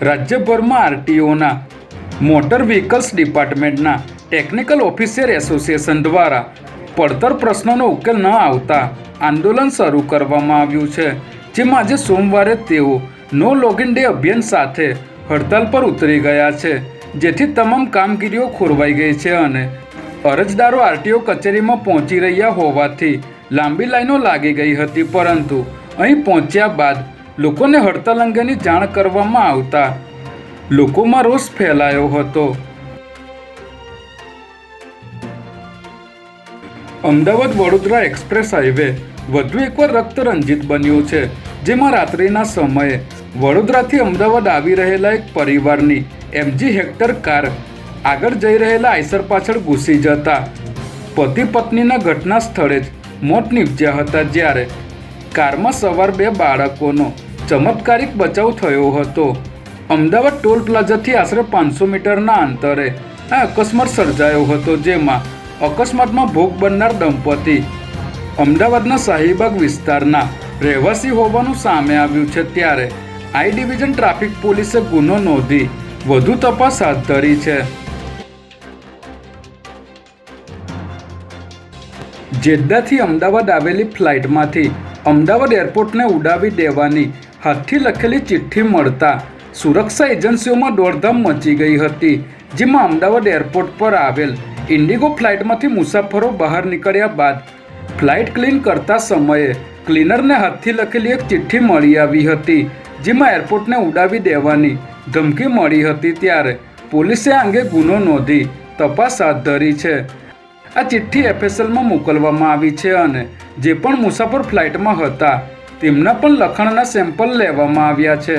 રાજ્યભરમાં આરટીઓના motor vehicles ડિપાર્ટમેન્ટના ટેકનિકલ ઓફિસર એસોસિએશન દ્વારા પડતર પ્રશ્નોનો ઉકેલ ન આવતા આંદોલન શરૂ કરવામાં આવ્યું છે, જેમાં આજે સોમવારે તેઓ નો લોગિન ડે અભિયાન સાથે હડતાલ પર ઉતરી ગયા છે, જેથી તમામ કામગીરીઓ ખોરવાઈ ગઈ છે અને અરજદારો આરટીઓ કચેરીમાં પહોંચી રહ્યા હોવાથી લાંબી લાઈનો લાગી ગઈ હતી, પરંતુ અહીં પહોંચ્યા બાદ લોકોને હડતાલ અંગેની જાણ કરવામાં આવતા લોકોમાં રોષ ફેલાયો હતો। અમદાવાદ વડોદરા એક્સપ્રેસ હાઈવે વધુ એકવાર રક્તરંજિત બન્યું છે, જેમાં રાત્રિના સમયે વડોદરાથી અમદાવાદ આવી રહેલા એક પરિવારની MG હેક્ટર કાર આગળ જઈ રહેલા આઈસર પાછળ ઘૂસી જતા પતિ પત્નીના ઘટના સ્થળે જ મોત નીપજ્યા હતા, જ્યારે કારમાં સવાર 2 બાળકોનો ચમત્કારિક બચાવ થયો હતો। અમદાવાદ ટોલ પ્લાઝાથી આશરે 500 મીટરના અંતરે આ અકસ્માત સર્જાયો હતો, જેમાં અકસ્માતમાં ભોગ બનનાર દંપતી અમદાવાદના શાહીબાગ વિસ્તારના રહેવાસી હોવાનું સામે આવ્યું છે, ત્યારે આઈ ડિવિઝન ટ્રાફિક પોલીસે ગુનો નોંધી વધુ તપાસ હાથ ધરી છે। જેદ્દાથી અમદાવાદ આવેલી ફ્લાઇટમાંથી અમદાવાદ એરપોર્ટને ઉડાવી દેવાની હાથથી લખેલી ચિઠ્ઠી મળતા સુરક્ષા એજન્સીઓમાં દોડધામ મચી ગઈ હતી, જેમાં અમદાવાદ એરપોર્ટ પર આવેલ ઇન્ડિગો ફ્લાઇટમાંથી મુસાફરો બહાર નીકળ્યા બાદ ફ્લાઇટ ક્લીન કરતા સમયે ક્લીનરને હાથથી લખેલી એક ચિઠ્ઠી મળી આવી હતી, જેમાં એરપોર્ટને ઉડાવી દેવાની ધમકી મળી હતી, ત્યારે પોલીસે આ અંગે ગુનો નોંધી તપાસ હાથ ધરી છે। આ ચિઠ્ઠી FSLમાં મોકલવામાં આવી છે અને જે પણ મુસાફર ફ્લાઇટમાં હતા તેમના પણ લખાણના સેમ્પલ લેવામાં આવ્યા છે।